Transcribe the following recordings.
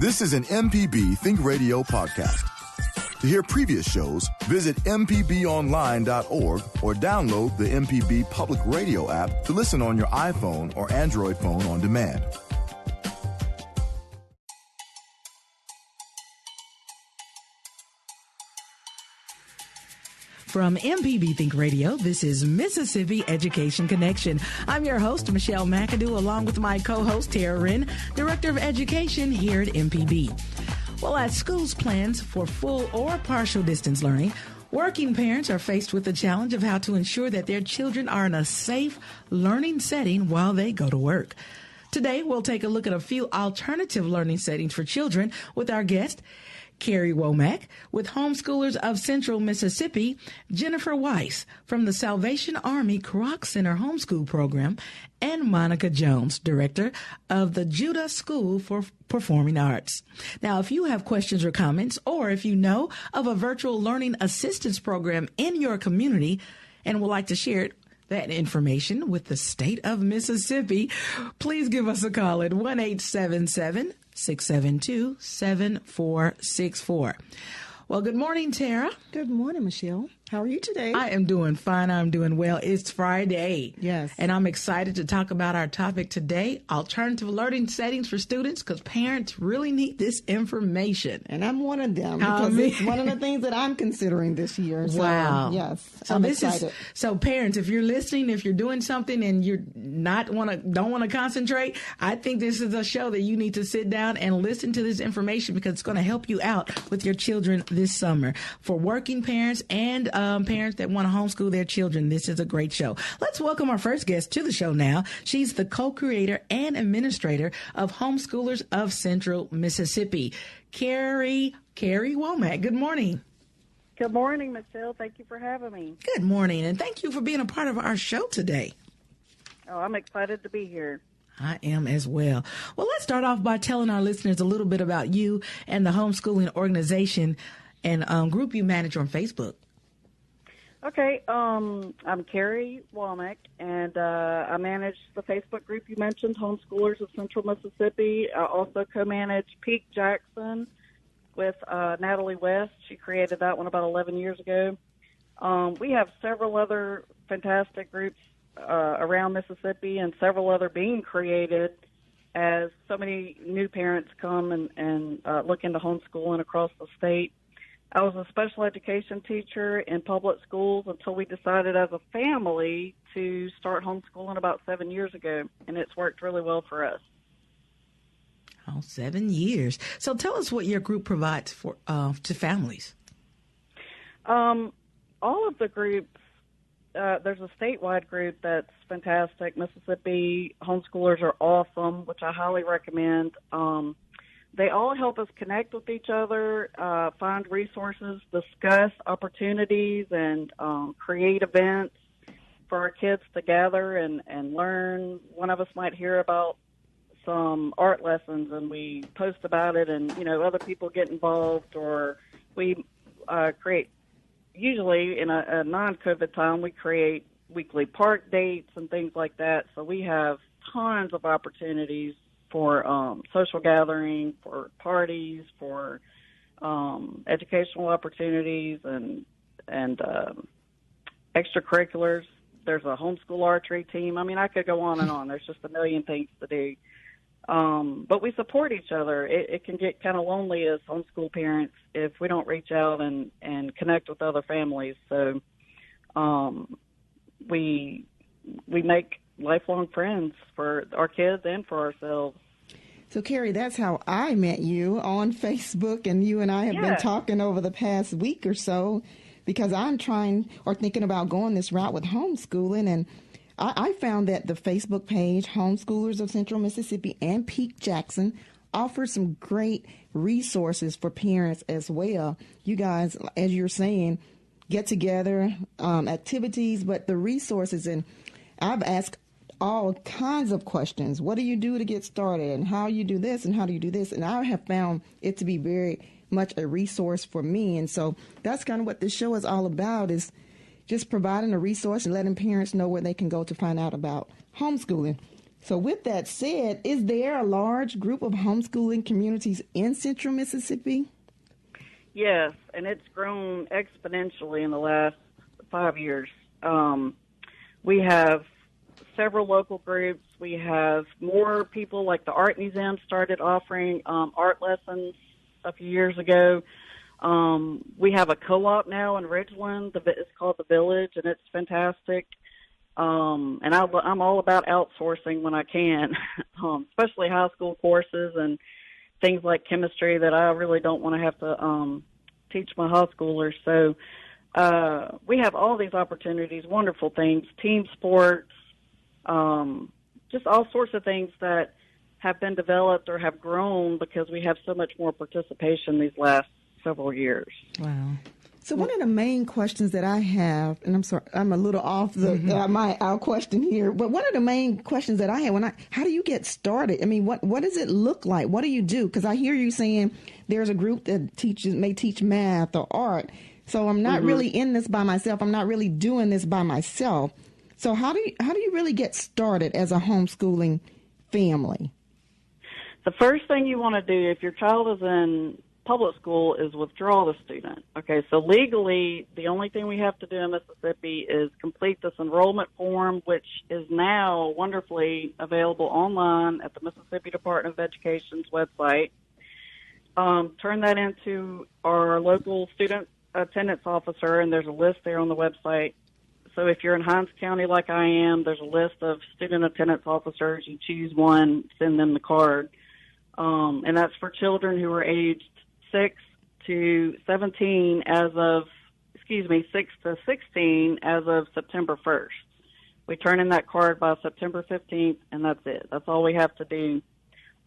This is an MPB Think Radio podcast. To hear previous shows, visit mpbonline.org or download the MPB Public Radio app to listen on your iPhone or Android phone on demand. From MPB Think Radio, this is Mississippi Education Connection. I'm your host, Michelle McAdoo, along with my co-host, Tara Wren, Director of Education here at MPB. Well, as schools plans for full or partial distance learning, working parents are faced with the challenge of how to ensure that their children are in a safe learning setting while they go to work. Today, we'll take a look at a few alternative learning settings for children with our guest, Karrie Womack, with Homeschoolers of Central Mississippi, Jennifer Weiss from the Salvation Army Kroc Center Homeschool Program, and Monica Jones, Director of the Judah School for Performing Arts. Now, if you have questions or comments, or if you know of a virtual learning assistance program in your community and would like to share that information with the state of Mississippi, please give us a call at 1-877-672-7464. Well, good morning, Tara. Good morning, Michelle. How are you today? I am doing fine. I'm doing well. It's Friday. Yes. And I'm excited to talk about our topic today, alternative learning settings for students, because parents really need this information. And I'm one of them, because it's one of the things that I'm considering this year. So, wow. Yes. So I'm this excited. So parents, if you're listening, if you're doing something and you're don't want to concentrate, I think this is a show that you need to sit down and listen to this information, because it's going to help you out with your children this summer. For working parents and parents that want to homeschool their children, this is a great show. Let's welcome our first guest to the show now. She's the co-creator and administrator of Homeschoolers of Central Mississippi, Karrie Womack. Good morning. Good morning, Michelle. Thank you for having me. Good morning, and thank you for being a part of our show today. Oh, I'm excited to be here. I am as well. Well, let's start off by telling our listeners a little bit about you and the homeschooling organization and group you manage on Facebook. Okay, I'm Karrie Womack, and I manage the Facebook group you mentioned, Homeschoolers of Central Mississippi. I also co-manage Peak Jackson with Natalie Weiss. She created that one about 11 years ago. We have several other fantastic groups around Mississippi, and several other being created as so many new parents come and look into homeschooling across the state. I was a special education teacher in public schools until we decided as a family to start homeschooling about 7 years ago, and it's worked really well for us. Oh, 7 years. So tell us what your group provides for to families. All of the groups, there's a statewide group that's fantastic. Mississippi Homeschoolers are awesome, which I highly recommend. They all help us connect with each other, find resources, discuss opportunities, and create events for our kids to gather and learn. One of us might hear about some art lessons, and we post about it, and, other people get involved, or we create, usually in a non-COVID time, we create weekly park dates and things like that. So we have tons of opportunities for social gathering, for parties, for educational opportunities, and extracurriculars. There's a homeschool archery team. I mean, I could go on and on. There's just a million things to do. But we support each other. It can get kind of lonely as homeschool parents if we don't reach out and connect with other families. So we make lifelong friends for our kids and for ourselves. So, Karrie, that's how I met you, on Facebook, and you and I have been talking over the past week or so, because I'm thinking about going this route with homeschooling, and I found that the Facebook page, Homeschoolers of Central Mississippi and Peak Jackson, offers some great resources for parents as well. You guys, as you're saying, get together, activities, but the resources, and I've asked all kinds of questions. What do you do to get started, and how you do this, and how do you do this? And I have found it to be very much a resource for me. And so that's kind of what this show is all about, is just providing a resource and letting parents know where they can go to find out about homeschooling. So with that said, is there a large group of homeschooling communities in Central Mississippi? Yes, and it's grown exponentially in the last 5 years. We have several local groups. We have more people, like the Art Museum started offering art lessons a few years ago. We have a co-op now in Ridgeland. It's called The Village, and it's fantastic. And I'm all about outsourcing when I can, especially high school courses and things like chemistry that I really don't want to have to teach my high schoolers. So we have all these opportunities, wonderful things, team sports, just all sorts of things that have been developed or have grown because we have so much more participation these last several years. Wow. So one of the main questions that I have, and I'm sorry, I'm a little off our question here, but one of the main questions that I have how do you get started? I mean, what does it look like? What do you do? Because I hear you saying there's a group that may teach math or art. So I'm not really in this by myself. I'm not really doing this by myself. So how do you really get started as a homeschooling family? The first thing you want to do if your child is in public school is withdraw the student. Okay, so legally, the only thing we have to do in Mississippi is complete this enrollment form, which is now wonderfully available online at the Mississippi Department of Education's website. Turn that into our local student attendance officer, and there's a list there on the website. So if you're in Hinds County like I am, there's a list of student attendance officers. You choose one, send them the card. And that's for children who are aged 6 to 16 as of September 1st. We turn in that card by September 15th, and that's it. That's all we have to do.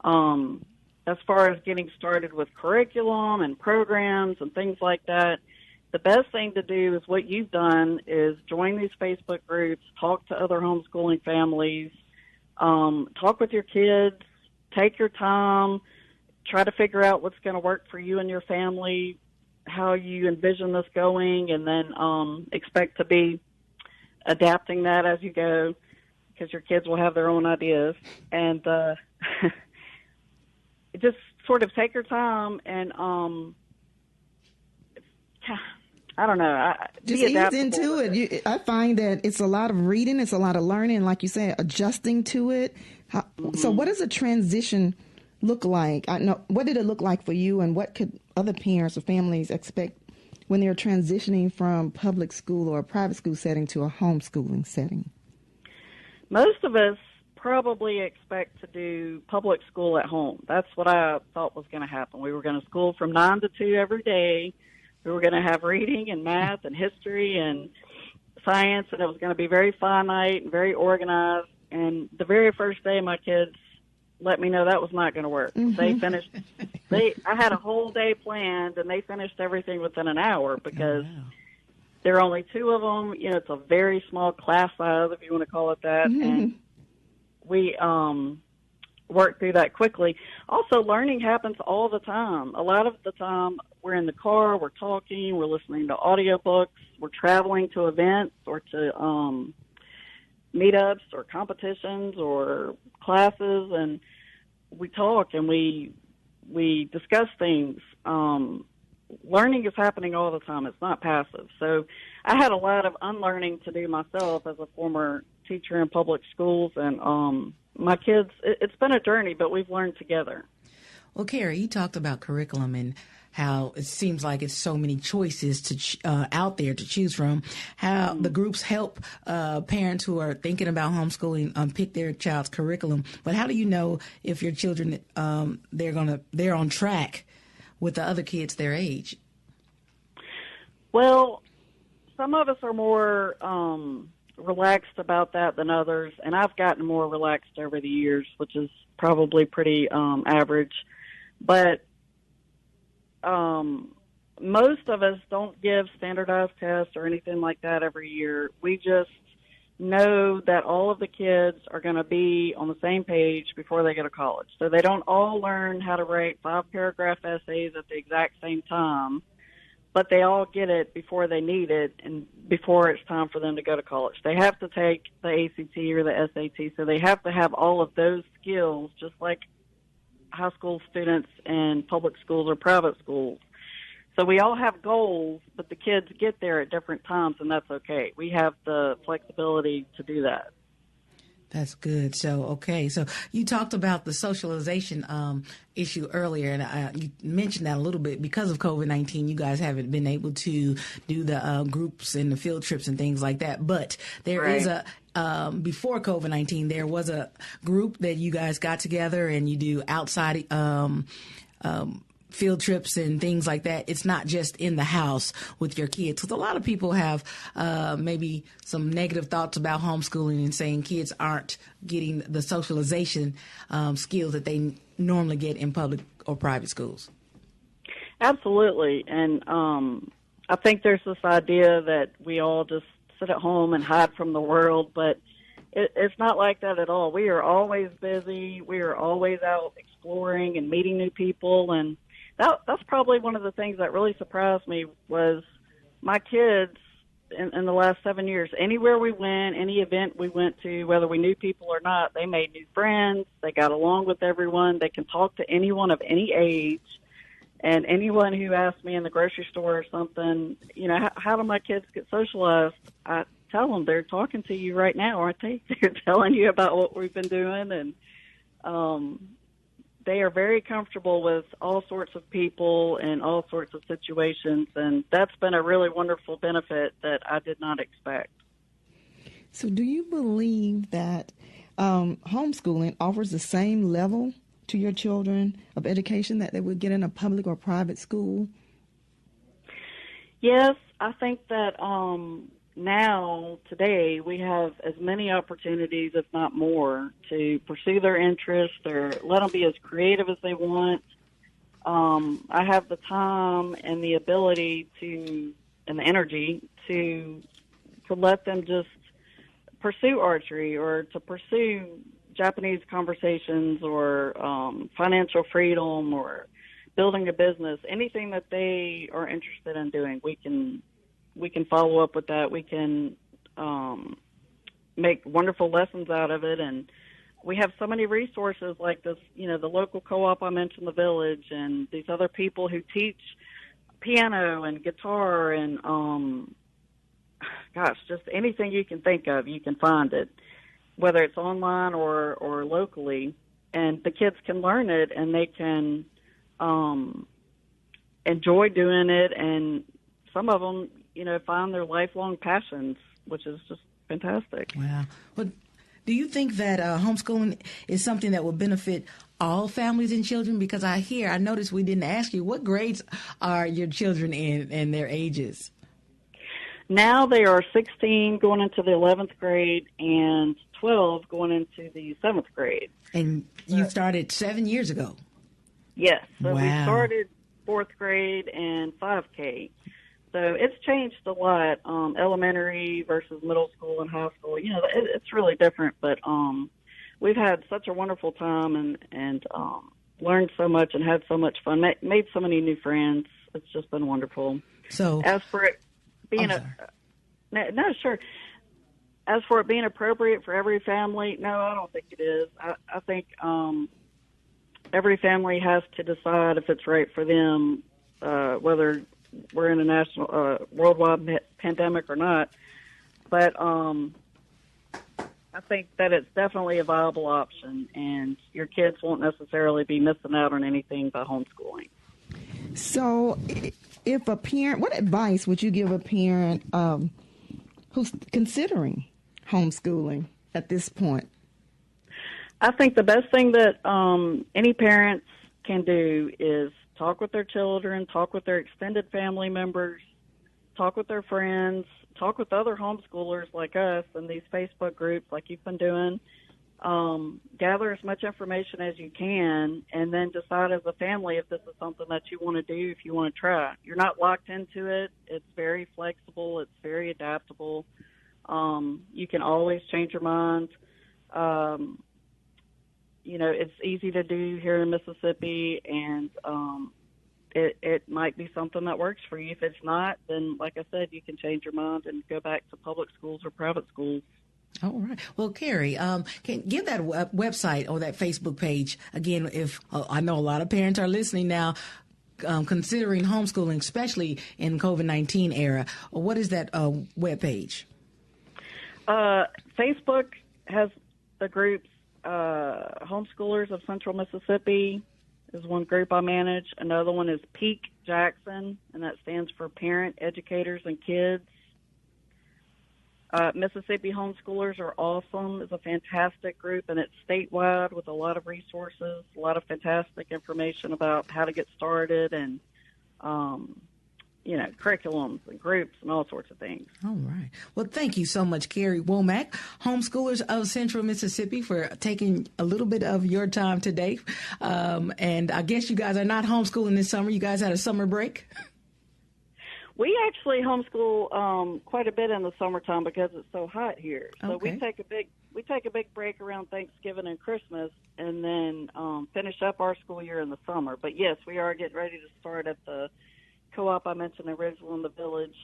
As far as getting started with curriculum and programs and things like that, the best thing to do is what you've done is join these Facebook groups, talk to other homeschooling families, talk with your kids, take your time, try to figure out what's going to work for you and your family, how you envision this going, and then expect to be adapting that as you go because your kids will have their own ideas. And just sort of take your time and, I don't know. Just ease into it. I find that it's a lot of reading, it's a lot of learning, like you said, adjusting to it. So what does a transition look like? What did it look like for you, and what could other parents or families expect when they're transitioning from public school or a private school setting to a homeschooling setting? Most of us probably expect to do public school at home. That's what I thought was going to happen. We were going to school from 9 to 2 every day. We were going to have reading and math and history and science, and it was going to be very finite and very organized. And the very first day, my kids let me know that was not going to work. They finished. I had a whole day planned, and they finished everything within an hour because there are only 2 of them. You know, it's a very small class size, if you want to call it that, and we worked through that quickly. Also, learning happens all the time. A lot of the time, we're in the car, we're talking, we're listening to audiobooks, we're traveling to events or to meetups or competitions or classes, and we talk and we discuss things. Learning is happening all the time. It's not passive. So I had a lot of unlearning to do myself as a former teacher in public schools, and my kids, it's been a journey, but we've learned together. Well, Karrie, you talked about curriculum and how it seems like it's so many choices to out there to choose from, how the groups help parents who are thinking about homeschooling pick their child's curriculum. But how do you know if your children, they're on track with the other kids their age? Well, some of us are more relaxed about that than others, and I've gotten more relaxed over the years, which is probably pretty average. But most of us don't give standardized tests or anything like that every year. We just know that all of the kids are going to be on the same page before they go to college. So they don't all learn how to write 5-paragraph essays at the exact same time. but they all get it before they need it and before it's time for them to go to college. They have to take the ACT or the SAT, so they have to have all of those skills, just like high school students in public schools or private schools. So we all have goals, but the kids get there at different times, and that's okay. We have the flexibility to do that. That's good. So you talked about the socialization issue earlier, and you mentioned that a little bit. Because of COVID-19, you guys haven't been able to do the groups and the field trips and things like that. But there is before COVID-19, there was a group that you guys got together and you do outside field trips and things like that. It's not just in the house with your kids. Because a lot of people have maybe some negative thoughts about homeschooling and saying kids aren't getting the socialization skills that they normally get in public or private schools. Absolutely. And I think there's this idea that we all just sit at home and hide from the world, but it's not like that at all. We are always busy. We are always out exploring and meeting new people, and that's probably one of the things that really surprised me was my kids in the last 7 years. Anywhere we went, any event we went to, whether we knew people or not, they made new friends. They got along with everyone. They can talk to anyone of any age. And anyone who asks me in the grocery store or something, how do my kids get socialized? I tell them they're talking to you right now, aren't they? They're telling you about what we've been doing, and they are very comfortable with all sorts of people and all sorts of situations, and that's been a really wonderful benefit that I did not expect. So do you believe that homeschooling offers the same level to your children of education that they would get in a public or private school? Yes, I think that now, today, we have as many opportunities, if not more, to pursue their interests or let them be as creative as they want. I have the time and the ability and the energy to let them just pursue archery or to pursue Japanese conversations or financial freedom or building a business. Anything that they are interested in doing, we can follow up with that. We can make wonderful lessons out of it, and we have so many resources like this, the local co-op I mentioned, the village, and these other people who teach piano and guitar and, just anything you can think of, you can find it, whether it's online or locally, and the kids can learn it, and they can enjoy doing it, and some of them, find their lifelong passions, which is just fantastic. Wow. Well, do you think that homeschooling is something that will benefit all families and children? Because I noticed we didn't ask you, what grades are your children in and their ages? Now they are 16 going into the 11th grade and 12 going into the 7th grade. And you started 7 years ago? Yes. So wow. We started 4th grade and 5K. So it's changed a lot, elementary versus middle school and high school. It's really different, but we've had such a wonderful time and learned so much and had so much fun, made so many new friends. It's just been wonderful. So as for it being As for it being appropriate for every family, no, I don't think it is. I think every family has to decide if it's right for them, whether we're in a national, worldwide pandemic or not. But I think that it's definitely a viable option, and your kids won't necessarily be missing out on anything by homeschooling. So if a parent, what advice would you give a parent who's considering homeschooling at this point? I think the best thing that any parents can do is talk with their children, talk with their extended family members, talk with their friends, talk with other homeschoolers like us in these Facebook groups like you've been doing. Gather as much information as you can, and then decide as a family if this is something that you want to do, if you want to try. You're not locked into it. It's very flexible. It's very adaptable. You can always change your mind. It's easy to do here in Mississippi, and it might be something that works for you. If it's not, then like I said, you can change your mind and go back to public schools or private schools. All right. Well, Karrie, can give that website or that Facebook page again. If I know a lot of parents are listening now, considering homeschooling, especially in COVID-19 era. What is that web page? Facebook has the groups. Homeschoolers of Central Mississippi is one group I manage. Another one is Peak Jackson, and that stands for Parent, Educators, and Kids. Mississippi Homeschoolers Are Awesome is a fantastic group, and it's statewide with a lot of resources, a lot of fantastic information about how to get started and, curriculums and groups and all sorts of things. All right. Well, thank you so much, Karrie Womack, Homeschoolers of Central Mississippi, for taking a little bit of your time today. And I guess you guys are not homeschooling this summer. You guys had a summer break? We actually homeschool quite a bit in the summertime because it's so hot here. So we take a big break around Thanksgiving and Christmas, and then finish up our school year in the summer. But yes, we are getting ready to start at the co-op I mentioned originally in the village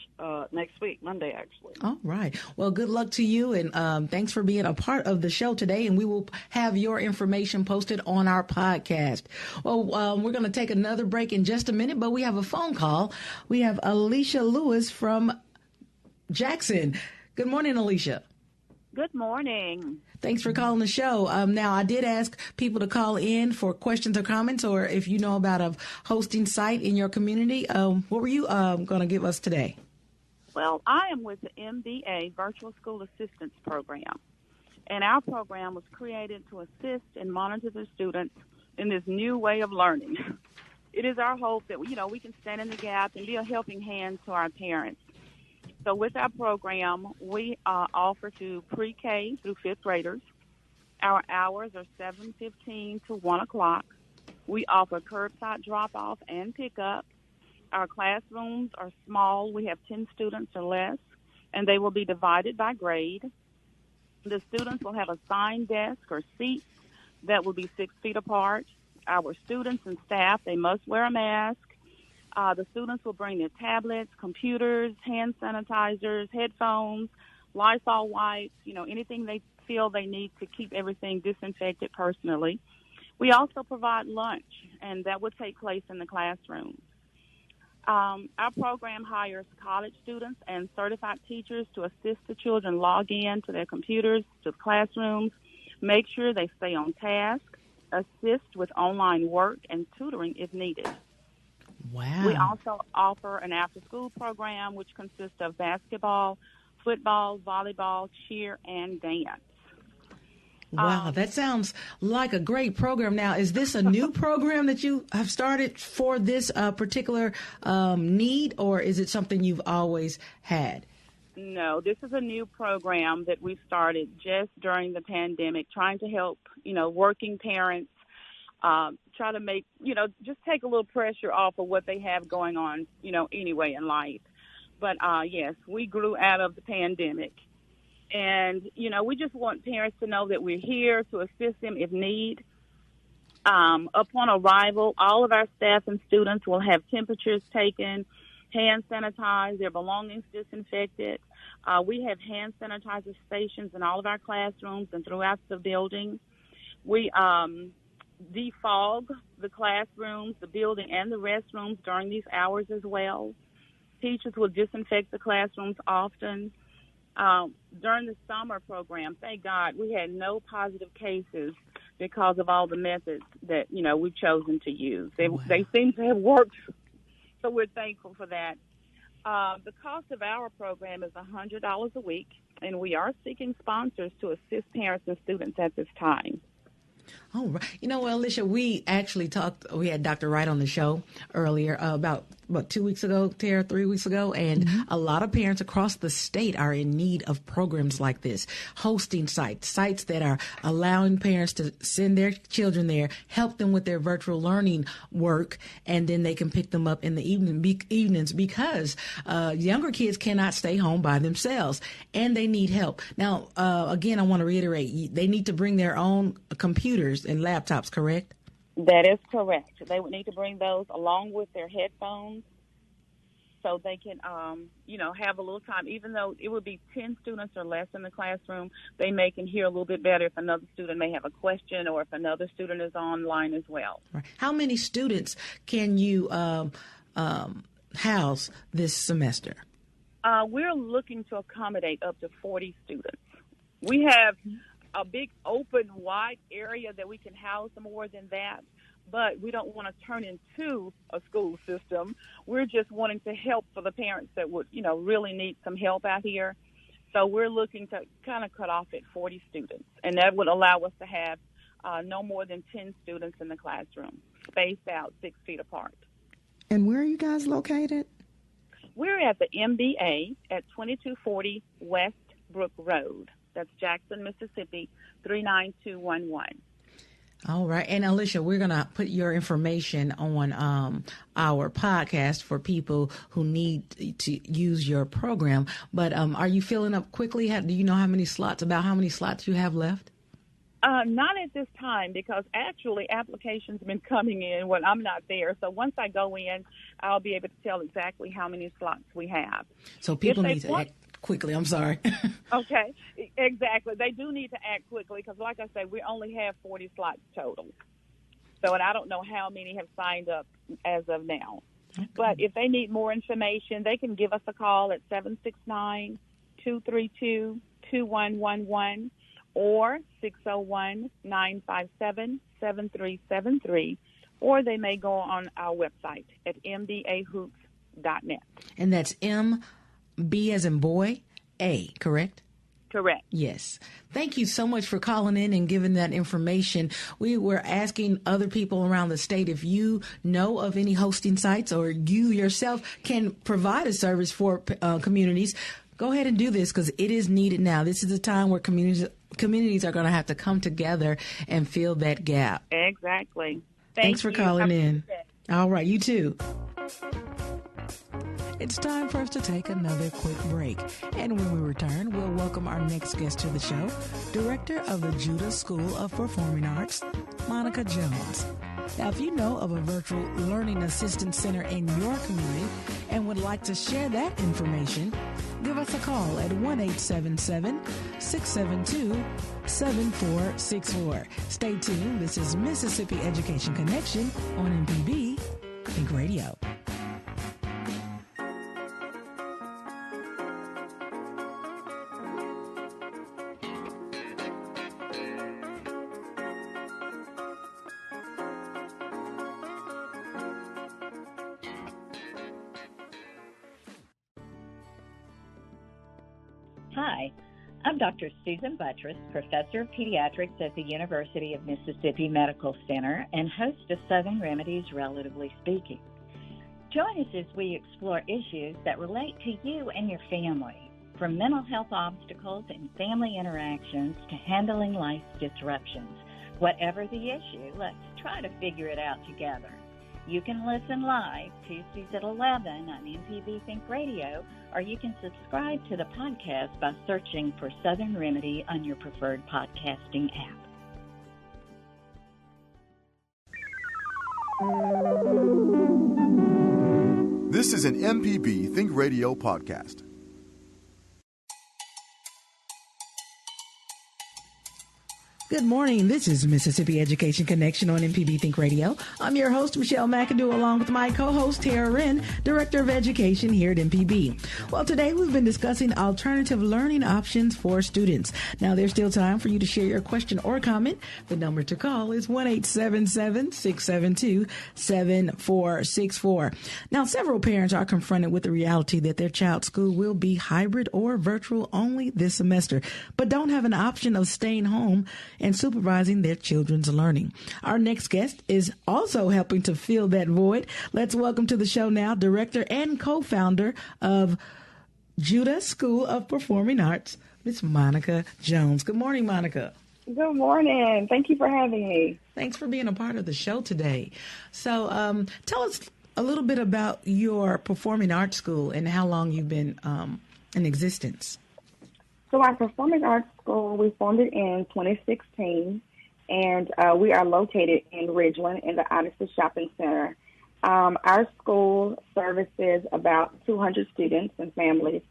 next week, Monday actually. All right. Well, good luck to you, and thanks for being a part of the show today. And we will have your information posted on our podcast. Well, we're going to take another break in just a minute, but we have a phone call. We have Alicia Lewis from Jackson. Good morning, Alicia. Good morning. Thanks for calling the show. Now, I did ask people to call in for questions or comments, or if you know about a hosting site in your community. What were you going to give us today? Well, I am with the MBA Virtual School Assistance Program, and our program was created to assist and monitor the students in this new way of learning. It is our hope that, we can stand in the gap and be a helping hand to our parents. So with our program, we offer to pre-K through 5th graders. Our hours are 7:15 to 1 o'clock. We offer curbside drop-off and pickup. Our classrooms are small. We have 10 students or less, and they will be divided by grade. The students will have assigned desk or seats that will be 6 feet apart. Our students and staff, they must wear a mask. The students will bring their tablets, computers, hand sanitizers, headphones, Lysol wipes, anything they feel they need to keep everything disinfected personally. We also provide lunch, and that would take place in the classroom. Our program hires college students and certified teachers to assist the children log in to their computers, to the classrooms, make sure they stay on task, assist with online work and tutoring if needed. Wow. We also offer an after-school program, which consists of basketball, football, volleyball, cheer, and dance. Wow, that sounds like a great program. Now, is this a new program that you have started for this particular need, or is it something you've always had? No, this is a new program that we started just during the pandemic, trying to help, working parents try to make, just take a little pressure off of what they have going on, anyway in life. But, yes, we grew out of the pandemic. And, we just want parents to know that we're here to assist them if need. Upon arrival, all of our staff and students will have temperatures taken, hand sanitized, their belongings disinfected. We have hand sanitizer stations in all of our classrooms and throughout the building. We defog the classrooms, the building, and the restrooms during these hours as well. Teachers will disinfect the classrooms often. During the summer program, thank God, we had no positive cases because of all the methods that, we've chosen to use. They seem to have worked, so we're thankful for that. The cost of our program is $100 a week, and we are seeking sponsors to assist parents and students at this time. Oh, right. Alicia, we actually we had Dr. Wright on the show earlier about 2 weeks ago, 3 weeks ago, and a lot of parents across the state are in need of programs like this, hosting sites that are allowing parents to send their children there, help them with their virtual learning work, and then they can pick them up in the evenings because younger kids cannot stay home by themselves, and they need help. Now, again, I want to reiterate, they need to bring their own computers and laptops, correct? That is correct. They would need to bring those along with their headphones so they can, have a little time. Even though it would be 10 students or less in the classroom, they can hear a little bit better if another student may have a question or if another student is online as well. Right. How many students can you house this semester? We're looking to accommodate up to 40 students. We have a big open, wide area that we can house more than that, but we don't want to turn into a school system. We're just wanting to help for the parents that would, really need some help out here. So we're looking to kind of cut off at 40 students, and that would allow us to have no more than 10 students in the classroom, spaced out 6 feet apart. And where are you guys located? We're at the MBA at 2240 West Brook Road. That's Jackson, Mississippi, 39211. All right. And Alicia, we're going to put your information on our podcast for people who need to use your program. But are you filling up quickly? Do you know how many slots you have left? Not at this time, because actually applications have been coming in when I'm not there. So once I go in, I'll be able to tell exactly how many slots we have. So people need to act quickly. I'm sorry. Okay, exactly. They do need to act quickly because, like I say, we only have 40 slots total. So, and I don't know how many have signed up as of now. Okay. But if they need more information, they can give us a call at 769-232-2111 or 601-957-7373, or they may go on our website at mbahoops.net. And that's B as in boy, A, correct? Correct. Yes. Thank you so much for calling in and giving that information. We were asking other people around the state if you know of any hosting sites or you yourself can provide a service for communities. Go ahead and do this because it is needed now. This is the time where communities are going to have to come together and fill that gap. Exactly. Thanks for calling in. All right. You too. It's time for us to take another quick break. And when we return, we'll welcome our next guest to the show, Director of the Judah School of Performing Arts, Monica Jones. Now, if you know of a virtual learning assistance center in your community and would like to share that information, give us a call at 1-877-672-7464. Stay tuned. This is Mississippi Education Connection on MPB Think Radio. Hi, I'm Dr. Susan Buttress, Professor of Pediatrics at the University of Mississippi Medical Center and host of Southern Remedies, Relatively Speaking. Join us as we explore issues that relate to you and your family, from mental health obstacles and family interactions to handling life's disruptions. Whatever the issue, let's try to figure it out together. You can listen live Tuesdays at 11 on MPB Think Radio, or you can subscribe to the podcast by searching for Southern Remedy on your preferred podcasting app. This is an MPB Think Radio podcast. Good morning. This is Mississippi Education Connection on MPB Think Radio. I'm your host, Michelle McAdoo, along with my co-host, Tara Wren, Director of Education here at MPB. Well, today we've been discussing alternative learning options for students. Now, there's still time for you to share your question or comment. The number to call is 1-877-672-7464. Now, several parents are confronted with the reality that their child's school will be hybrid or virtual only this semester, but don't have an option of staying home and supervising their children's learning. Our next guest is also helping to fill that void. Let's welcome to the show now, Director and co-founder of Judah School of Performing Arts, Miss Monica Jones. Good morning, Monica. Good morning. Thank you for having me. Thanks for being a part of the show today. So tell us a little bit about your performing arts school and how long you've been in existence. So our performing arts school, we formed it in 2016, and we are located in Ridgeland in the Odyssey Shopping Center. Our school services about 200 students and families,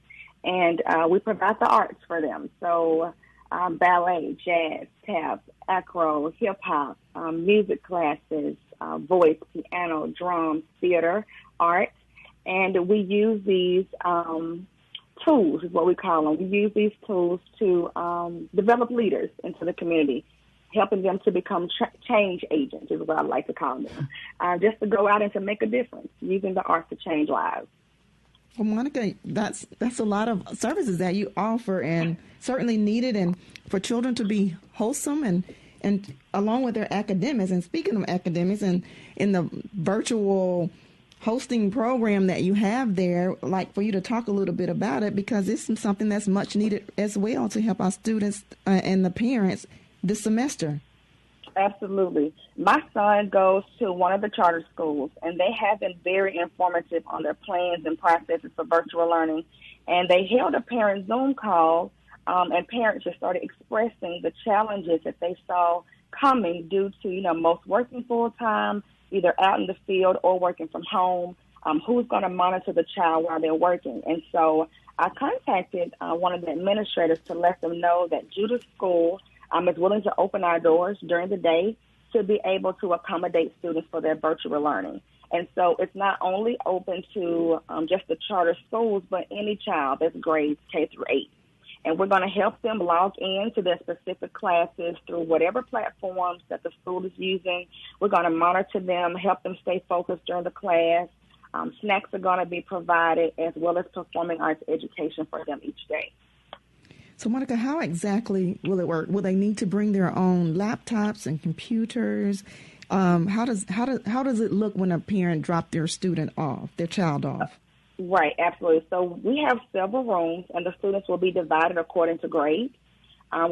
and we provide the arts for them. So ballet, jazz, tap, acro, hip-hop, music classes, voice, piano, drums, theater, art. And we use these tools, is what we call them. We use these tools to develop leaders into the community, helping them to become change agents, is what I like to call them, just to go out and to make a difference, using the arts to change lives. Well, Monica, that's a lot of services that you offer, and certainly needed, and for children to be wholesome and along with their academics. And speaking of academics, and in the virtual hosting program that you have there, like for you to talk a little bit about it, because it's something that's much needed as well to help our students and the parents this semester. Absolutely. My son goes to one of the charter schools, and they have been very informative on their plans and processes for virtual learning. And they held a parent Zoom call, and parents just started expressing the challenges that they saw coming due to, most working full-time, either out in the field or working from home, who's going to monitor the child while they're working. And so I contacted one of the administrators to let them know that Judah School is willing to open our doors during the day to be able to accommodate students for their virtual learning. And so it's not only open to just the charter schools, but any child that's grades K through 8. And we're going to help them log in to their specific classes through whatever platforms that the school is using. We're going to monitor them, help them stay focused during the class. Snacks are going to be provided, as well as performing arts education for them each day. So, Monica, how exactly will it work? Will they need to bring their own laptops and computers? How does it look when a parent drops their child off? Right, absolutely. So we have several rooms, and the students will be divided according to grade.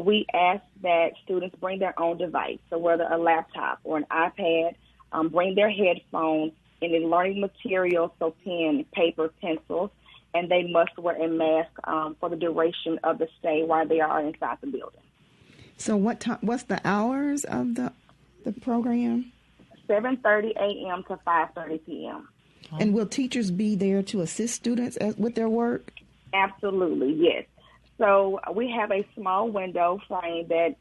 We ask that students bring their own device, so whether a laptop or an iPad, bring their headphones, any learning materials, so pen, paper, pencils, and they must wear a mask for the duration of the stay while they are inside the building. So what's the hours of the program? 7:30 a.m. to 5:30 p.m. And will teachers be there to assist students with their work? Absolutely, yes. So we have a small window frame that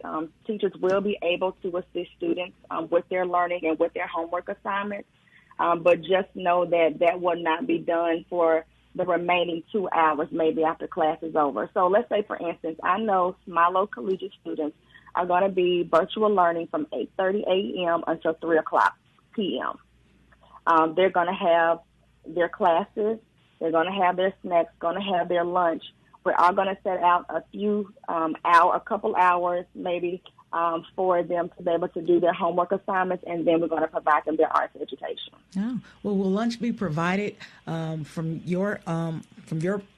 teachers will be able to assist students with their learning and with their homework assignments. But just know that will not be done for the remaining 2 hours, maybe after class is over. So let's say, for instance, I know Smilo Collegiate students are going to be virtual learning from 8:30 a.m. until 3 o'clock p.m. They're going to have their classes, they're going to have their snacks, going to have their lunch. We're all going to set out a couple hours maybe for them to be able to do their homework assignments, and then we're going to provide them their arts education. Oh, well, will lunch be provided from your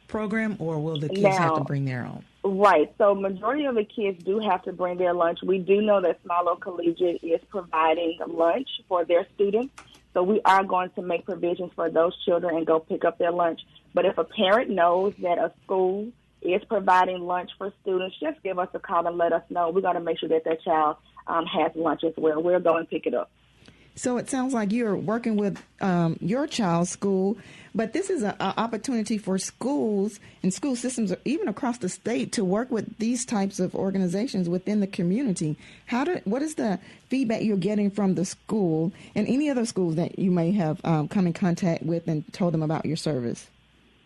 program, or will the kids have to bring their own? Right. So majority of the kids do have to bring their lunch. We do know that Smilo Collegiate is providing lunch for their students. So we are going to make provisions for those children and go pick up their lunch. But if a parent knows that a school is providing lunch for students, just give us a call and let us know. We're going to make sure that their child has lunch as well. We'll go and pick it up. So it sounds like you're working with your child's school, but this is an opportunity for schools and school systems, even across the state, to work with these types of organizations within the community. What is the feedback you're getting from the school and any other schools that you may have come in contact with and told them about your service?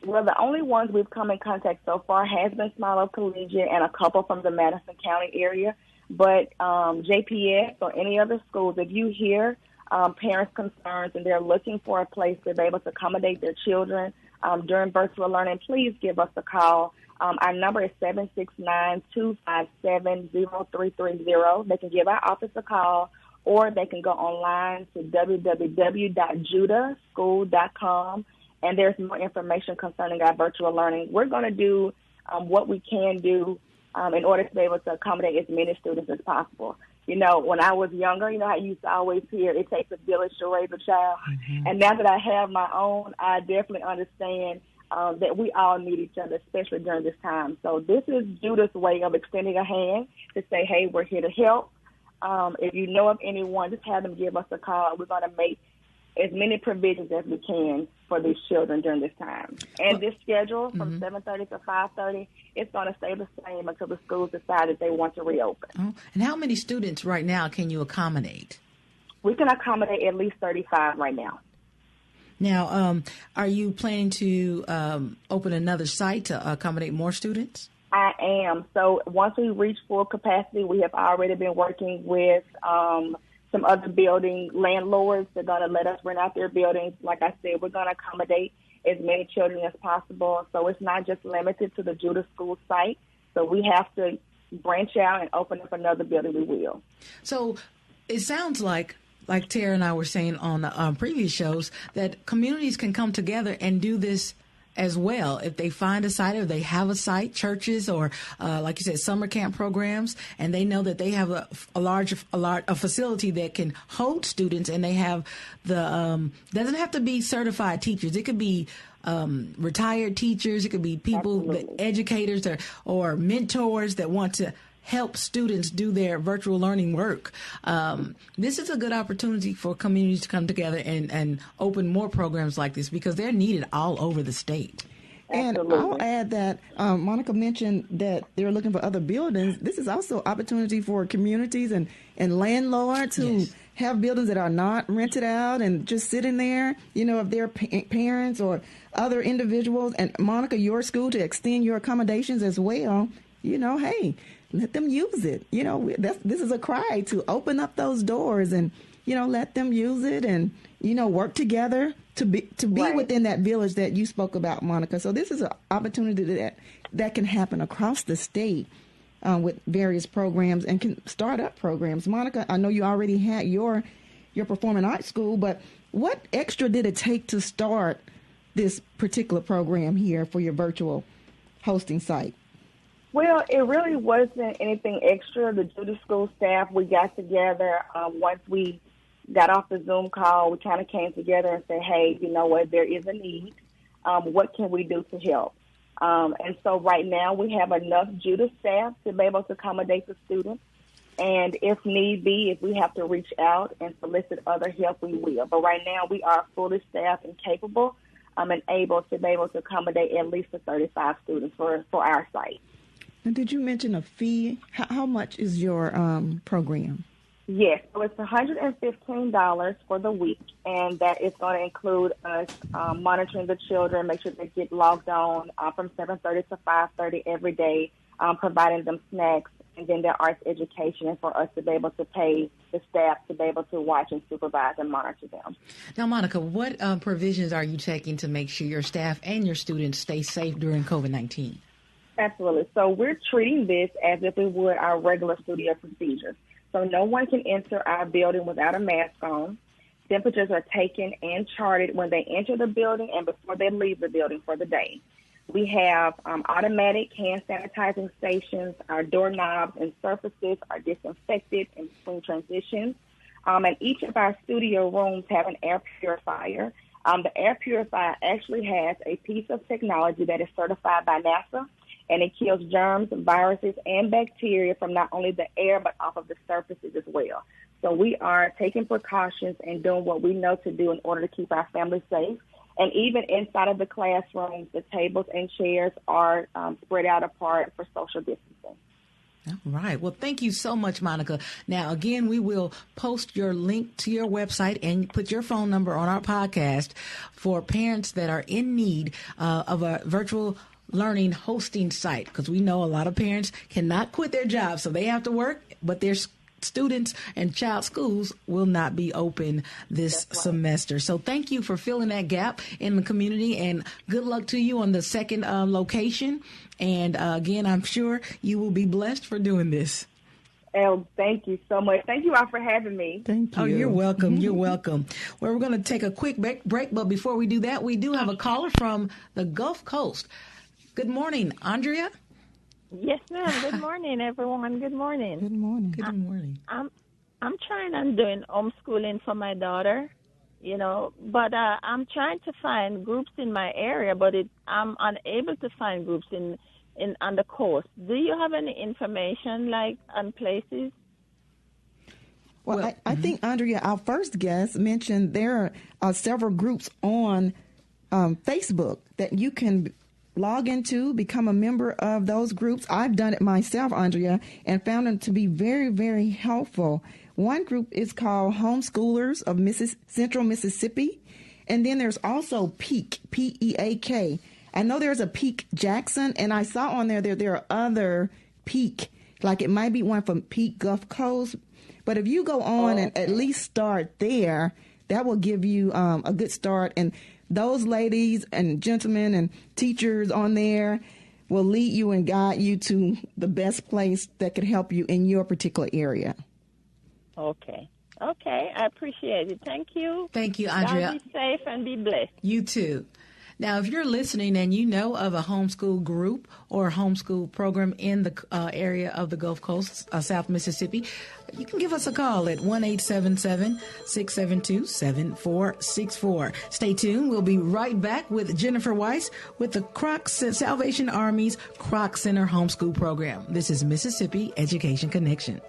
Well, the only ones we've come in contact so far has been Smilo Collegiate and a couple from the Madison County area. But JPS or any other schools, if you hear parents' concerns and they're looking for a place to be able to accommodate their children during virtual learning, please give us a call. Our number is 769-257-0330. They can give our office a call, or they can go online to www.judahschool.com, and there's more information concerning our virtual learning. We're going to do what we can do in order to be able to accommodate as many students as possible. You know, when I was younger, I used to always hear it takes a village to raise a child. Mm-hmm. And now that I have my own, I definitely understand that we all need each other, especially during this time. So this is Judah's way of extending a hand to say, hey, we're here to help. If you know of anyone, just have them give us a call. We're going to make as many provisions as we can for these children during this time. And this schedule from 7:30 to 5:30, it's going to stay the same until the schools decide that they want to reopen. Oh, and how many students right now can you accommodate? We can accommodate at least 35 right now. Now, are you planning to open another site to accommodate more students? I am. So once we reach full capacity, we have already been working with some other building landlords. They're going to let us rent out their buildings. Like I said, we're going to accommodate as many children as possible. So it's not just limited to the Judah School site. So we have to branch out and open up another building. We will. So it sounds like Tara and I were saying on previous shows, that communities can come together and do this as well. If they find a site or they have a site, churches or, like you said, summer camp programs, and they know that they have a facility that can hold students, and they have doesn't have to be certified teachers. It could be retired teachers. It could be people, educators or mentors that want to help students do their virtual learning work. This is a good opportunity for communities to come together and open more programs like this, because they're needed all over the state. And I'll add that Monica mentioned that they're looking for other buildings. This is also opportunity for communities and landlords who have buildings that are not rented out and just sitting there, if they're parents or other individuals. And Monica, your school, to extend your accommodations as well, hey, let them use it. This is a cry to open up those doors and, let them use it and, work together to be within that village that you spoke about, Monica. So this is an opportunity that can happen across the state with various programs and can start up programs. Monica, I know you already had your performing arts school, but what extra did it take to start this particular program here for your virtual hosting site? Well, it really wasn't anything extra. The Judah School staff, we got together. Once we got off the Zoom call, we kind of came together and said, hey, you know what, there is a need. What can we do to help? And so right now we have enough Judah staff to be able to accommodate the students. And if need be, if we have to reach out and solicit other help, we will. But right now we are fully staffed and capable and able to be able to accommodate at least 35 students for our site. And did you mention a fee? How much is your program? Yes, so it's $115 for the week, and that is going to include us monitoring the children, make sure they get logged on from 7:30 to 5:30 every day, providing them snacks, and then their arts education, and for us to be able to pay the staff to be able to watch and supervise and monitor them. Now, Monica, what provisions are you taking to make sure your staff and your students stay safe during COVID-19? Absolutely. So we're treating this as if we would our regular studio procedures. So no one can enter our building without a mask on. Temperatures are taken and charted when they enter the building and before they leave the building for the day. We have automatic hand sanitizing stations. Our doorknobs and surfaces are disinfected in between transitions. And each of our studio rooms have an air purifier. The air purifier actually has a piece of technology that is certified by NASA, and it kills germs, viruses, and bacteria from not only the air but off of the surfaces as well. So we are taking precautions and doing what we know to do in order to keep our families safe. And even inside of the classrooms, the tables and chairs are spread out apart for social distancing. All right. Well, thank you so much, Monica. Now, again, we will post your link to your website and put your phone number on our podcast for parents that are in need of a virtual learning hosting site, because we know a lot of parents cannot quit their jobs, so they have to work, but their students and child schools will not be open this semester. So thank you for filling that gap in the community, and good luck to you on the second location. And again, I'm sure you will be blessed for doing this. Oh, thank you so much. Thank you all for having me. Thank you. Oh, you're welcome. You're welcome. Well, we're going to take a quick break, but before we do that, we do have a caller from the Gulf Coast. Good morning, Andrea. Yes, ma'am. Good morning, everyone. Good morning. Good morning. Good morning. I'm trying on doing homeschooling for my daughter, but I'm trying to find groups in my area, but I'm unable to find groups on the coast. Do you have any information on places? Well, I think, Andrea, our first guest mentioned there are several groups on Facebook that you can log into, become a member of those groups. I've done it myself, Andrea, and found them to be very, very helpful. One group is called Homeschoolers of Central Mississippi, and then there's also Peak, P-E-A-K. I know there's a Peak Jackson, and I saw on there there are other Peak, like it might be one from Peak Gulf Coast. But if you go on and at least start there, that will give you a good start. And those ladies and gentlemen and teachers on there will lead you and guide you to the best place that could help you in your particular area. Okay, I appreciate it. Thank you. Thank you, Andrea. God be safe and be blessed. You too. Now, if you're listening and you know of a homeschool group or a homeschool program in the area of the Gulf Coast, South Mississippi, you can give us a call at 1-877-672-7464. Stay tuned. We'll be right back with Jennifer Weiss with the Kroc Salvation Army's Kroc Center Homeschool Program. This is Mississippi Education Connection.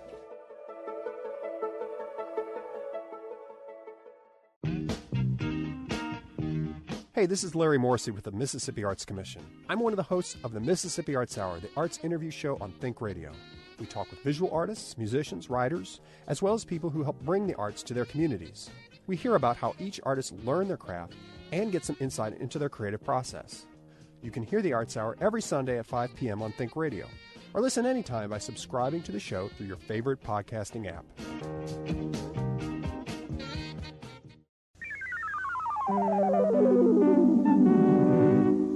Hey, this is Larry Morrissey with the Mississippi Arts Commission. I'm one of the hosts of the Mississippi Arts Hour, the arts interview show on Think Radio. We talk with visual artists, musicians, writers, as well as people who help bring the arts to their communities. We hear about how each artist learned their craft and get some insight into their creative process. You can hear the Arts Hour every Sunday at 5 p.m. on Think Radio, or listen anytime by subscribing to the show through your favorite podcasting app.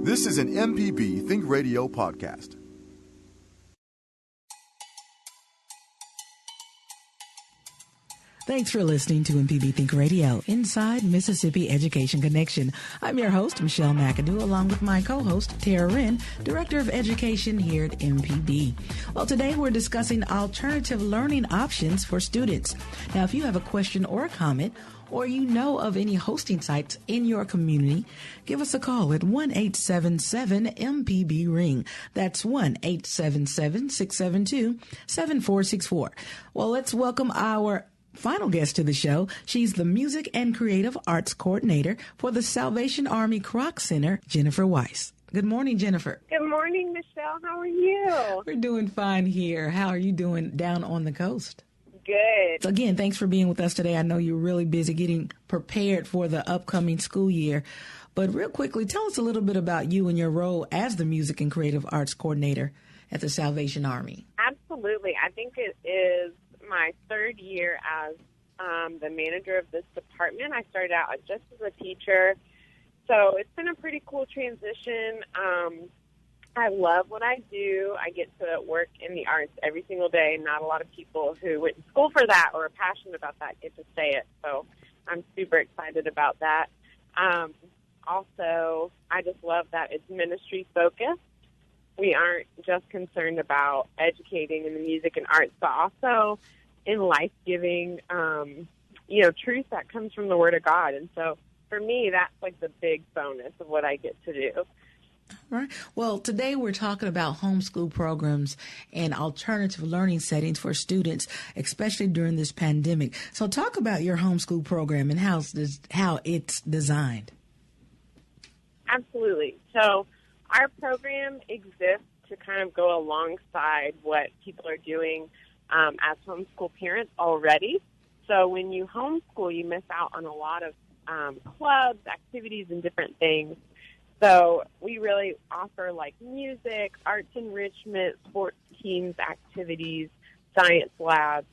This is an MPB Think Radio podcast. Thanks for listening to MPB Think Radio, Inside Mississippi Education Connection. I'm your host, Michelle McAdoo, along with my co-host, Tara Wren, Director of Education here at MPB. Well, today we're discussing alternative learning options for students. Now, if you have a question or a comment, or you know of any hosting sites in your community, give us a call at 1-877-MPB-RING. That's 1-877-672-7464. Well, let's welcome our final guest to the show. She's the Music and Creative Arts Coordinator for the Salvation Army Kroc Center, Jennifer Weiss. Good morning, Jennifer. Good morning, Michelle. How are you? We're doing fine here. How are you doing down on the coast? Good. So again, thanks for being with us today. I know you're really busy getting prepared for the upcoming school year. But real quickly, tell us a little bit about you and your role as the Music and Creative Arts Coordinator at the Salvation Army. Absolutely. I think it is my third year as the manager of this department. I started out just as a teacher. So it's been a pretty cool transition. I love what I do. I get to work in the arts every single day. Not a lot of people who went to school for that or are passionate about that get to say it. So I'm super excited about that. Also, I just love that it's ministry focused. We aren't just concerned about educating in the music and arts, but also in life-giving, truth that comes from the Word of God. And so for me, that's like the big bonus of what I get to do. All right. Well, today we're talking about homeschool programs and alternative learning settings for students, especially during this pandemic. So talk about your homeschool program and how it's designed. Absolutely. So our program exists to kind of go alongside what people are doing as homeschool parents already. So when you homeschool, you miss out on a lot of clubs, activities, and different things. So we really offer like music, arts enrichment, sports teams, activities, science labs,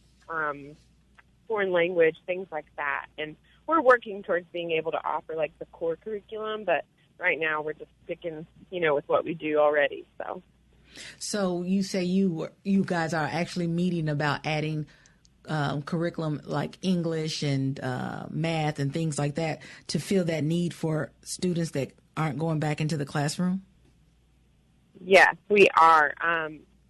foreign language, things like that. And we're working towards being able to offer like the core curriculum, but right now we're just sticking, with what we do already. So you say you guys are actually meeting about adding curriculum like English and math and things like that to fill that need for students that aren't going back into the classroom? Yes, we are.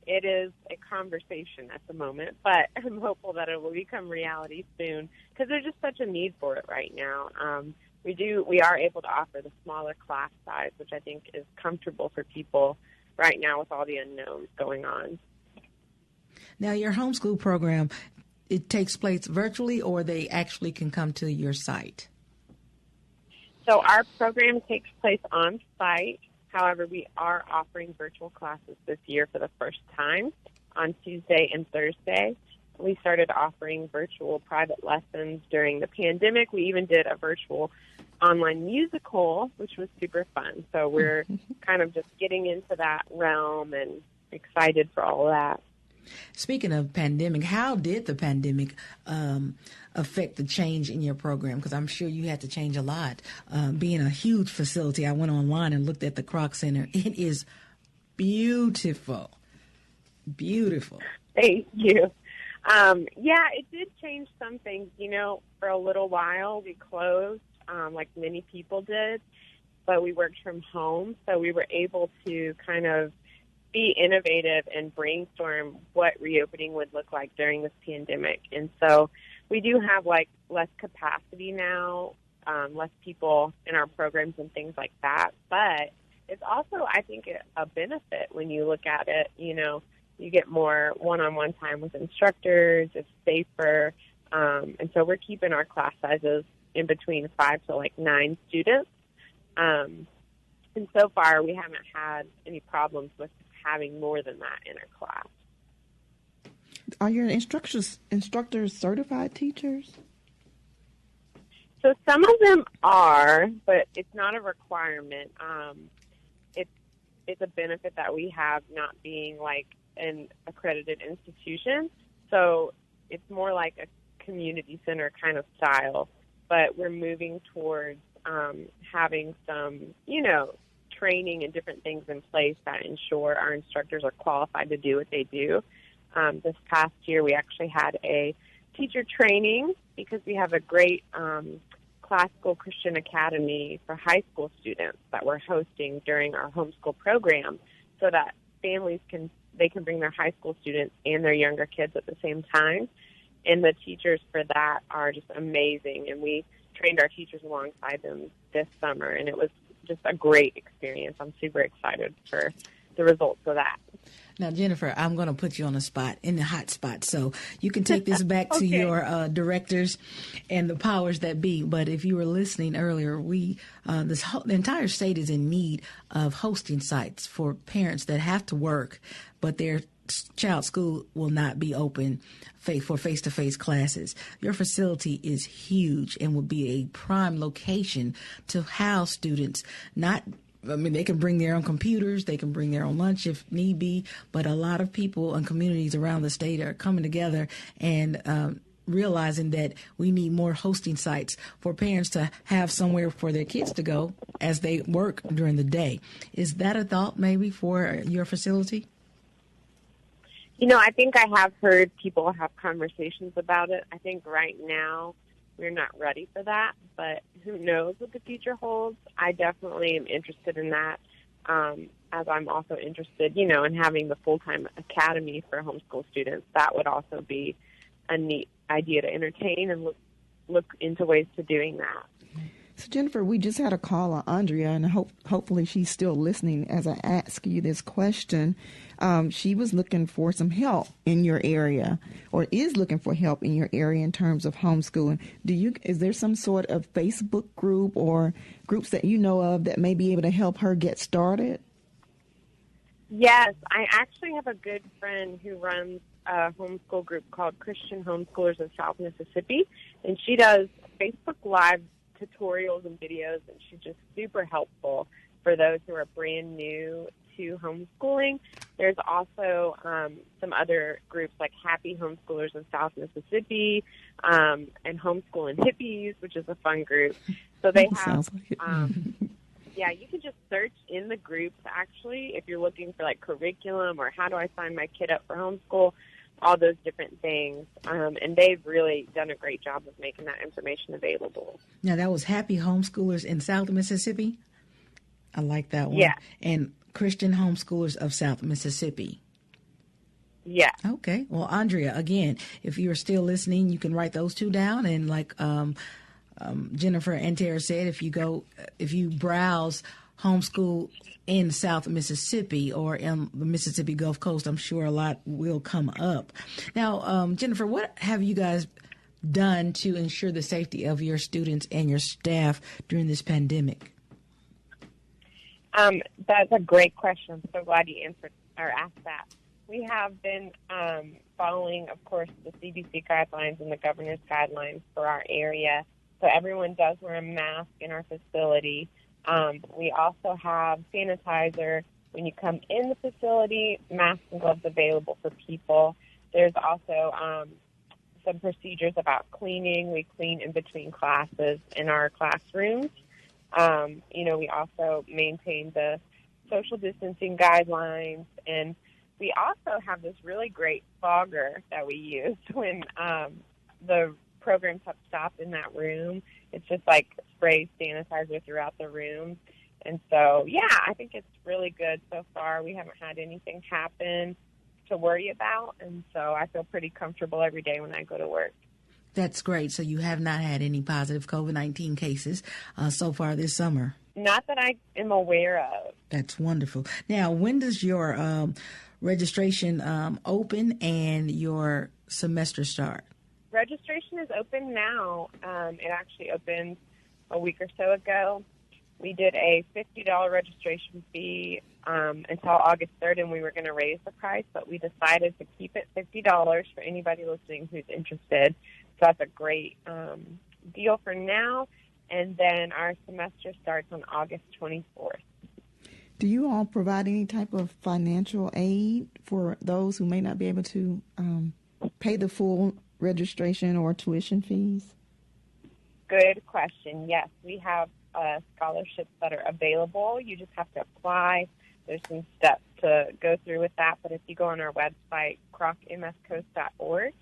It is a conversation at the moment, but I'm hopeful that it will become reality soon because there's just such a need for it right now. We are able to offer the smaller class size, which I think is comfortable for people right now with all the unknowns going on. Now, your homeschool program, it takes place virtually, or they actually can come to your site? So our program takes place on site. However, we are offering virtual classes this year for the first time on Tuesday and Thursday. We started offering virtual private lessons during the pandemic. We even did a virtual online musical, which was super fun. So we're kind of just getting into that realm and excited for all of that. Speaking of pandemic, how did the pandemic affect the change in your program? Because I'm sure you had to change a lot. Being a huge facility, I went online and looked at the Kroc Center. It is beautiful. Beautiful. Thank you. Yeah, it did change some things. You know, for a little while we closed, like many people did, but we worked from home. So we were able to kind of be innovative and brainstorm what reopening would look like during this pandemic. And so we do have like less capacity now, less people in our programs and things like that. But it's also, I think, a benefit when you look at it. You know, you get more one-on-one time with instructors. It's safer. And so we're keeping our class sizes in between 5 to 9 students. And so far we haven't had any problems with having more than that in our class. Are your instructors certified teachers? So some of them are, but it's not a requirement. It's a benefit that we have not being like an accredited institution. So it's more like a community center kind of style, but we're moving towards having some, training and different things in place that ensure our instructors are qualified to do what they do. This past year, we actually had a teacher training because we have a great classical Christian academy for high school students that we're hosting during our homeschool program, so that families can bring their high school students and their younger kids at the same time. And the teachers for that are just amazing. And we trained our teachers alongside them this summer, and it was just a great experience. I'm super excited for the results of that. Now, Jennifer, I'm going to put you on the hot spot, so you can take this back to your directors and the powers that be. But if you were listening earlier, the entire state is in need of hosting sites for parents that have to work, but their child's school will not be open for face-to-face classes. Your facility is huge and will be a prime location to house students. They can bring their own computers, they can bring their own lunch if need be, but a lot of people and communities around the state are coming together and realizing that we need more hosting sites for parents to have somewhere for their kids to go as they work during the day. Is that a thought maybe for your facility? I think I have heard people have conversations about it. I think right now we're not ready for that, but who knows what the future holds. I definitely am interested in that, as I'm also interested, in having the full-time academy for homeschool students. That would also be a neat idea to entertain and look into ways to doing that. So, Jennifer, we just had a call on Andrea, and hopefully she's still listening as I ask you this question. She was looking for some help in your area, or is looking for help in your area in terms of homeschooling. Is there some sort of Facebook group or groups that you know of that may be able to help her get started? Yes, I actually have a good friend who runs a homeschool group called Christian Homeschoolers of South Mississippi, and she does Facebook Live tutorials and videos, and she's just super helpful for those who are brand new to homeschooling. There's also some other groups like Happy Homeschoolers of South Mississippi and Homeschool and Hippies, which is a fun group. So they have, you can just search in the groups, actually, if you're looking for like curriculum or how do I sign my kid up for homeschool, all those different things. And they've really done a great job of making that information available. Now, that was Happy Homeschoolers in South Mississippi? I like that one. Yeah. And Christian Homeschoolers of South Mississippi. Yeah. Okay. Well, Andrea, again, if you're still listening, you can write those two down. And like Jennifer and Tara said, if you browse homeschool in South Mississippi or in the Mississippi Gulf Coast, I'm sure a lot will come up. Now, Jennifer, what have you guys done to ensure the safety of your students and your staff during this pandemic? That's a great question. I'm so glad you asked that. We have been following, of course, the CDC guidelines and the governor's guidelines for our area. So everyone does wear a mask in our facility. We also have sanitizer when you come in the facility, masks and gloves available for people. There's also some procedures about cleaning. We clean in between classes in our classrooms. We also maintain the social distancing guidelines, and we also have this really great fogger that we use when the programs have stopped in that room. It's just like spray sanitizer throughout the room. And so, I think it's really good so far. We haven't had anything happen to worry about, and so I feel pretty comfortable every day when I go to work. That's great. So you have not had any positive COVID-19 cases so far this summer? Not that I am aware of. That's wonderful. Now, when does your registration open and your semester start? Registration is open now. It actually opened a week or so ago. We did a $50 registration fee until August 3rd, and we were going to raise the price, but we decided to keep it $50 for anybody listening who's interested. So that's a great deal for now. And then our semester starts on August 24th. Do you all provide any type of financial aid for those who may not be able to pay the full registration or tuition fees? Good question. Yes, we have scholarships that are available. You just have to apply. There's some steps to go through with that. But if you go on our website, krocmscoast.org,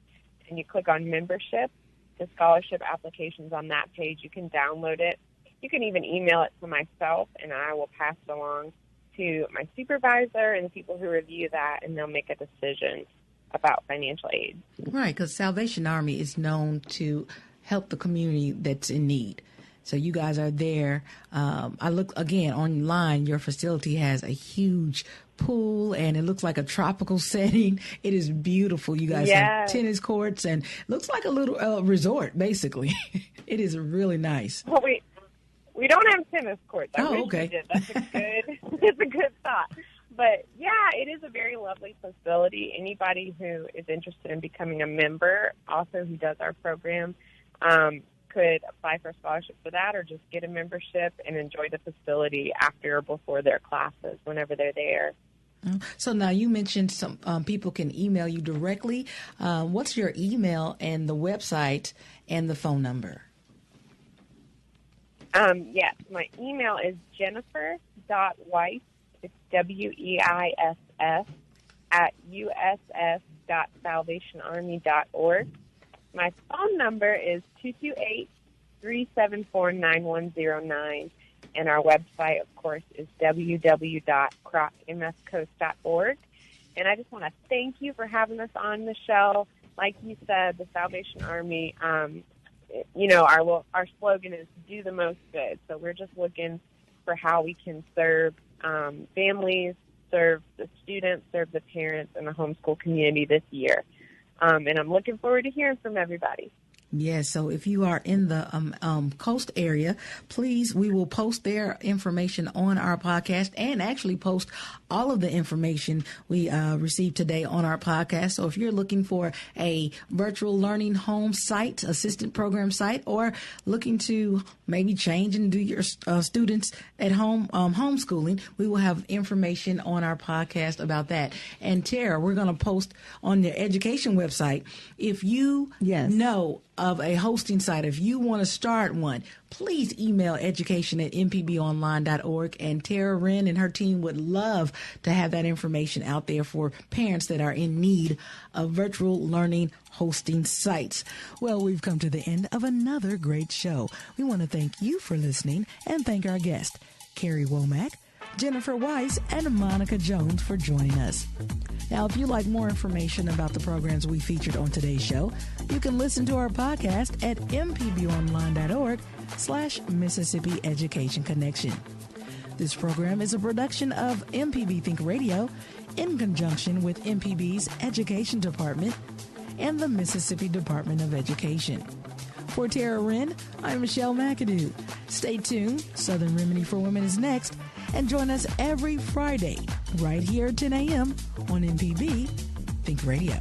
and you click on membership, the scholarship application's on that page. You can download it. You can even email it to myself, and I will pass it along to my supervisor and the people who review that, and they'll make a decision about financial aid. Right, because Salvation Army is known to help the community that's in need. So you guys are there. I look again online. Your facility has a huge pool, and it looks like a tropical setting. It is beautiful. You guys have tennis courts, and looks like a little resort, basically. It is really nice. Well, we don't have tennis courts. I wish okay. we did. That's it's a good thought. But it is a very lovely facility. Anybody who is interested in becoming a member, also who does our program, could apply for a scholarship for that, or just get a membership and enjoy the facility after or before their classes whenever they're there. So now you mentioned some people can email you directly. What's your email and the website and the phone number? Yes, my email is jennifer.weiss, it's WEISS, at uss.salvationarmy.org. My phone number is 228-374-9109, and our website, of course, is www.krocmscoast.org. And I just want to thank you for having us on the show. Like you said, the Salvation Army, our slogan is do the most good. So we're just looking for how we can serve families, serve the students, serve the parents, and the homeschool community this year. And I'm looking forward to hearing from everybody. Yes, so if you are in the coast area, please, we will post their information on our podcast and actually post all of the information we received today on our podcast. So if you're looking for a virtual learning home site, assistant program site, or looking to maybe change and do your students at home homeschooling, we will have information on our podcast about that. And Tara, we're going to post on the education website. If you know of a hosting site, if you want to start one, please email education@mpbonline.org, and Tara Wren and her team would love to have that information out there for parents that are in need of virtual learning hosting sites. Well, we've come to the end of another great show. We want to thank you for listening and thank our guests, Karrie Womack, Jennifer Weiss, and Monica Jones for joining us. Now, if you'd like more information about the programs we featured on today's show, you can listen to our podcast at mpbonline.org/Mississippi Education Connection. This program is a production of MPB Think Radio in conjunction with MPB's Education Department and the Mississippi Department of Education. For Tara Wren, I'm Michelle McAdoo. Stay tuned. Southern Remedy for Women is next. And join us every Friday right here at 10 a.m. on MPB Think Radio.